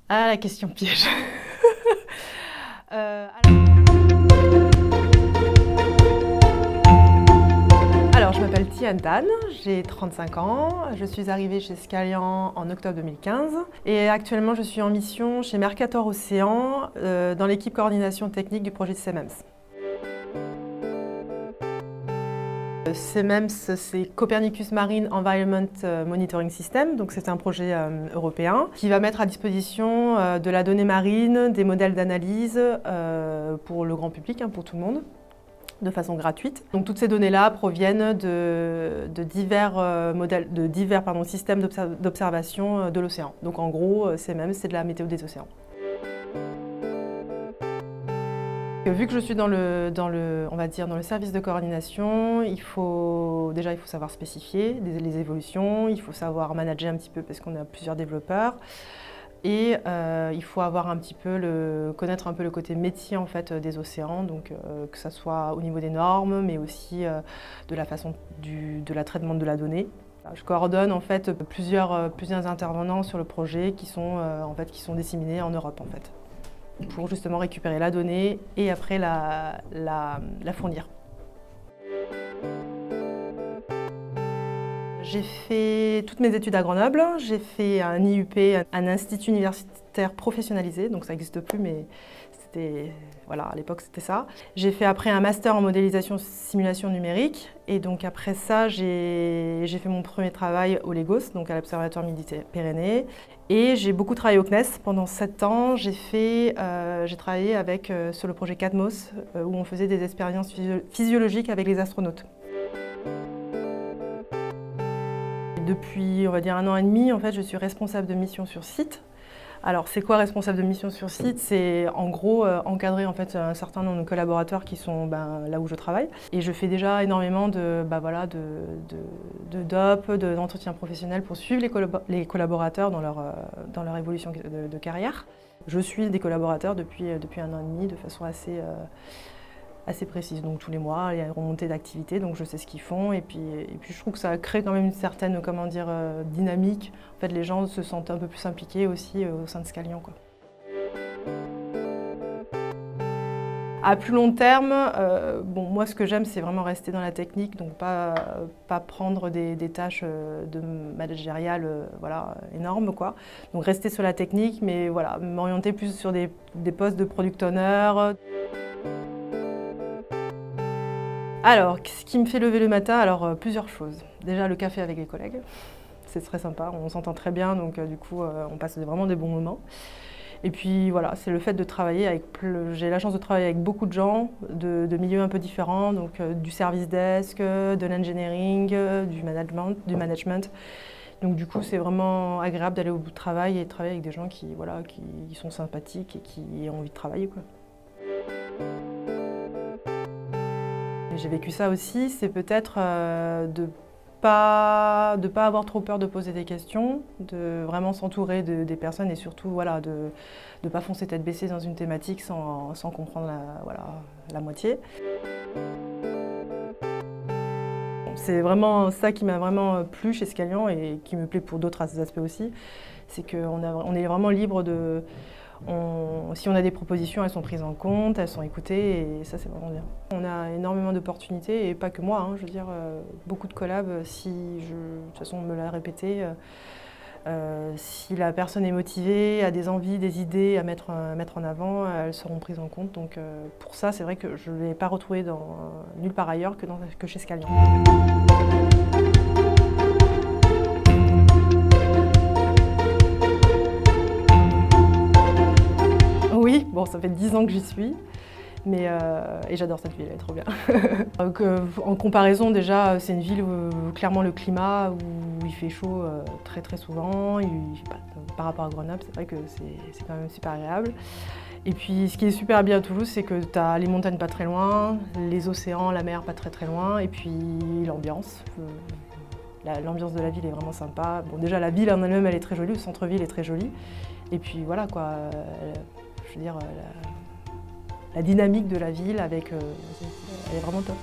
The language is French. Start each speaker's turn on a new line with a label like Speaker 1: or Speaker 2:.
Speaker 1: Ah, la question piège. Alors, je m'appelle Tian Tan, j'ai 35 ans, je suis arrivée chez Scalian en octobre 2015 et actuellement je suis en mission chez Mercator Océan dans l'équipe coordination technique du projet CEMEMS. CEMEMS, c'est Copernicus Marine Environment Monitoring System, donc c'est un projet européen qui va mettre à disposition de la donnée marine, des modèles d'analyse pour le grand public, pour tout le monde, de façon gratuite. Donc toutes ces données-là proviennent de divers systèmes d'observation de l'océan. Donc en gros, CEMEMS, c'est de la météo des océans. Vu que je suis dans le service de coordination, il faut savoir spécifier les évolutions, il faut savoir manager un petit peu parce qu'on a plusieurs développeurs et il faut avoir connaître un peu le côté métier en fait des océans, donc que ça soit au niveau des normes, mais aussi de la façon de la traitement de la donnée. Je coordonne en fait plusieurs intervenants sur le projet qui sont disséminés en Europe en fait, pour justement récupérer la donnée et après la fournir. J'ai fait toutes mes études à Grenoble, j'ai fait un IUP, un institut universitaire professionnalisé, donc ça n'existe plus, mais à l'époque c'était ça. J'ai fait après un master en modélisation simulation numérique, et donc après ça j'ai fait mon premier travail au Légos, donc à l'Observatoire Midi-Pyrénées, et j'ai beaucoup travaillé au CNES pendant 7 ans. J'ai travaillé sur le projet CADMOS, où on faisait des expériences physiologiques avec les astronautes. Depuis, on va dire, 1 an et demi, en fait, je suis responsable de mission sur site. Alors, c'est quoi responsable de mission sur site? C'est en gros encadrer en fait un certain nombre de collaborateurs qui sont là où je travaille. Et je fais déjà énormément d'entretien professionnel pour suivre les collaborateurs dans leur évolution de carrière. Je suis des collaborateurs depuis 1 an et demi de façon assez précise. Donc tous les mois, il y a une remontée d'activité, donc je sais ce qu'ils font. Et puis je trouve que ça crée quand même une certaine dynamique. En fait, les gens se sentent un peu plus impliqués aussi au sein de Scalian, quoi. À plus long terme, moi ce que j'aime c'est vraiment rester dans la technique, donc pas prendre des tâches de managériales énormes, quoi. Donc rester sur la technique, mais voilà, m'orienter plus sur des postes de product owner. Alors, ce qui me fait lever le matin, alors plusieurs choses. Déjà le café avec les collègues, c'est très sympa, on s'entend très bien, donc du coup on passe vraiment des bons moments. Et puis voilà, c'est le fait de travailler j'ai la chance de travailler avec beaucoup de gens, de milieux un peu différents, donc du service desk, de l'engineering, du management. Donc du coup c'est vraiment agréable d'aller au bout de travail et de travailler avec des gens qui sont sympathiques et qui ont envie de travailler, quoi. J'ai vécu ça aussi, c'est peut-être de pas avoir trop peur de poser des questions, de vraiment s'entourer des personnes et surtout de ne pas foncer tête baissée dans une thématique sans comprendre la moitié. C'est vraiment ça qui m'a vraiment plu chez Scalian et qui me plaît pour d'autres aspects aussi, c'est qu'on est vraiment libre de... Si on a des propositions, elles sont prises en compte, elles sont écoutées et ça c'est vraiment bien. On a énormément d'opportunités et pas que moi, je veux dire, beaucoup de collabs, de toute façon on me l'a répété, si la personne est motivée, a des envies, des idées à mettre en avant, elles seront prises en compte. Donc pour ça c'est vrai que je ne l'ai pas retrouvé nulle part ailleurs que chez Scalian. Oui, bon, ça fait 10 ans que j'y suis, et j'adore cette ville, elle est trop bien. Donc, en comparaison, déjà, c'est une ville où clairement le climat, où il fait chaud très très souvent, par rapport à Grenoble, c'est vrai que c'est quand même super agréable. Et puis, ce qui est super bien à Toulouse, c'est que tu as les montagnes pas très loin, les océans, la mer pas très très loin, et puis l'ambiance. L'ambiance de la ville est vraiment sympa. Bon, déjà, la ville en elle-même, elle est très jolie, le centre-ville est très joli. Et puis voilà, quoi. Je veux dire, la dynamique de la ville elle est vraiment top.